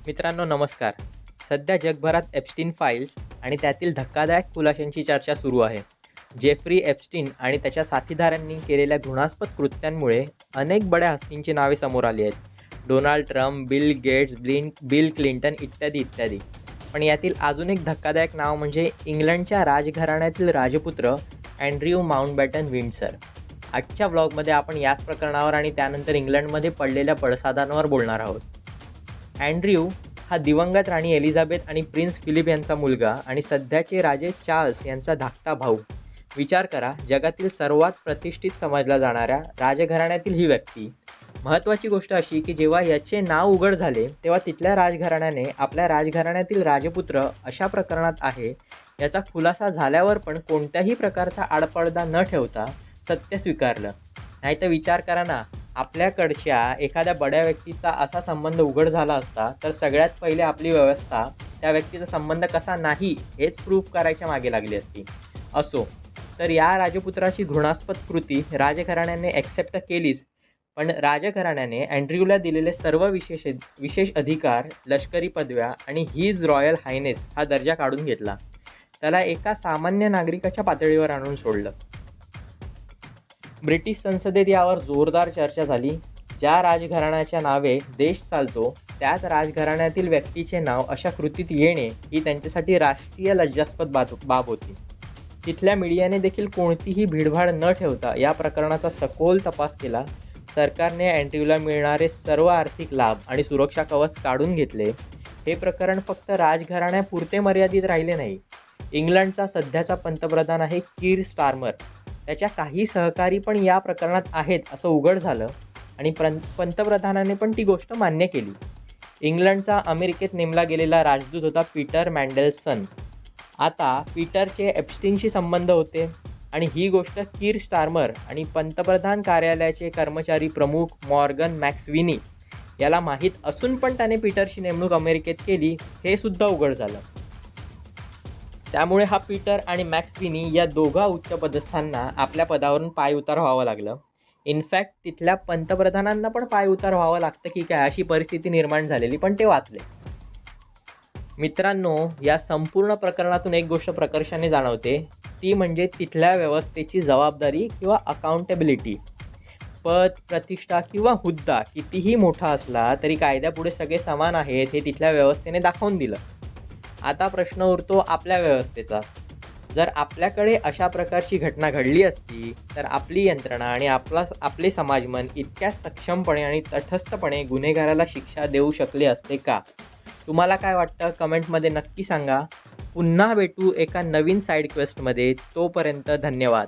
मित्रांनो नमस्कार. सध्या जगभरात एप्स्टीन फाईल्स आणि त्यातील धक्कादायक खुलाशांची चर्चा सुरू आहे. जेफ्री एप्स्टीन आणि त्याच्या साथीदारांनी केलेल्या घृणास्पद कृत्यांमुळे अनेक बड्या हस्तींची नावे समोर आली आहेत. Donald Trump, Bill Gates, Bill Clinton इत्यादी इत्यादी. पण यातील अजून एक धक्कादायक नाव म्हणजे इंग्लंडच्या राजघराण्यातील राजपुत्र अँड्र्यू माउंटबॅटन विंडसर. आजच्या व्लॉगमध्ये आपण याच प्रकरणावर आणि त्यानंतर इंग्लंडमध्ये पडलेल्या पडसादांवर बोलणार आहोत. अँड्र्यू हा दिवंगत राणी एलिझाबेथ आणि प्रिन्स फिलिप यांचा मुलगा आणि सध्याचे राजे चार्ल्स यांचा धाकटा भाऊ. विचार करा, जगातील सर्वात प्रतिष्ठित समजल्या जाणाऱ्या राजघराण्यातील ही व्यक्ती. महत्त्वाची गोष्ट अशी की जेव्हा याचे नाव उघड झाले तेव्हा तिथल्या राजघराण्याने आपल्या राजघराण्यातील राजपुत्र अशा प्रकरणात आहे याचा खुलासा झाल्यावर पण कोणत्याही प्रकारचा आडपडदा न ठेवता सत्य स्वीकारलं. नाहीतर विचार करा ना, आपल्याकडच्या एखाद्या बड्या व्यक्तीचा असा संबंध उघड झाला असता तर सगळ्यात पहिले आपली व्यवस्था त्या व्यक्तीचा संबंध कसा नाही हेच प्रूफ करायच्या मागे लागली असती. असो, तर या राजपुत्राची घृणास्पद कृती राजघराण्याने ॲक्सेप्ट केलीच, पण राजघराण्याने अँड्र्यूला दिलेले सर्व विशेष अधिकार, लष्करी पदव्या आणि हिज रॉयल हायनेस हा दर्जा काढून घेतला. त्याला एका सामान्य नागरिकाच्या पातळीवर आणून सोडलं. ब्रिटिश संसदेत यावर जोरदार चर्चा झाली. ज्या राजघराण्याच्या नावे देश चालतो त्याच राजघराण्यातील व्यक्तीचे नाव अशा कृतीत येणे ही त्यांच्यासाठी राष्ट्रीय लज्जास्पद बाब होती. तिथल्या मीडियाने देखील कोणतीही भीडभाड न ठेवता या प्रकरणाचा सखोल तपास केला. सरकारने अँड्र्यूला मिळणारे सर्व आर्थिक लाभ आणि सुरक्षा कवच काढून घेतले. हे प्रकरण फक्त राजघराण्यापुरते मर्यादित राहिले नाही. इंग्लंडचा सध्याचा पंतप्रधान आहे कीर स्टारमर. त्याच्या काही सहकारी पण या प्रकरणात आहेत असं उघड झालं आणि पंतप्रधानाने पण ती गोष्ट मान्य केली. इंग्लंडचा अमेरिकेत नेमला गेलेला राजदूत होता पीटर मॅन्डेल्सन. आता पीटरचे एप्स्टीनशी संबंध होते आणि ही गोष्ट कीर स्टारमर आणि पंतप्रधान कार्यालयाचे कर्मचारी प्रमुख मॉर्गन मॅक्सविनी याला माहीत असून पण त्याने पीटरची नेमणूक अमेरिकेत केली हे सुद्धा उघड झालं. त्यामुळे हा पीटर आणि मॅक्सविनी या दोघा उच्चपदस्थांना आपल्या पदावरून पायउतार व्हावं लागलं. इनफॅक्ट तिथल्या पंतप्रधानांना पण पायउतार व्हावं लागतं की काय अशी परिस्थिती निर्माण झालेली, पण ते वाचले. मित्रांनो, या संपूर्ण प्रकरणातून एक गोष्ट प्रकर्षाने जाणवते, ती म्हणजे तिथल्या व्यवस्थेची जबाबदारी किंवा अकाउंटेबिलिटी. पद, प्रतिष्ठा किंवा हुद्दा कितीही मोठा असला तरी कायद्यापुढे सगळे समान आहेत हे तिथल्या व्यवस्थेने दाखवून दिलं. आता प्रश्न उरतो आपल्या व्यवस्थेचा. जर आपल्याकडे अशा प्रकारची घटना घडली असती तर आपली यंत्रणा आणि आपले समाजमन इतक्या सक्षमपणे आणि तटस्थपणे गुन्हेगाराला शिक्षा देऊ शकले असते का? तुम्हाला काय वाटतं कमेंटमध्ये नक्की सांगा. पुन्हा भेटू एका नवीन साईड क्वेस्टमध्ये. तोपर्यंत धन्यवाद.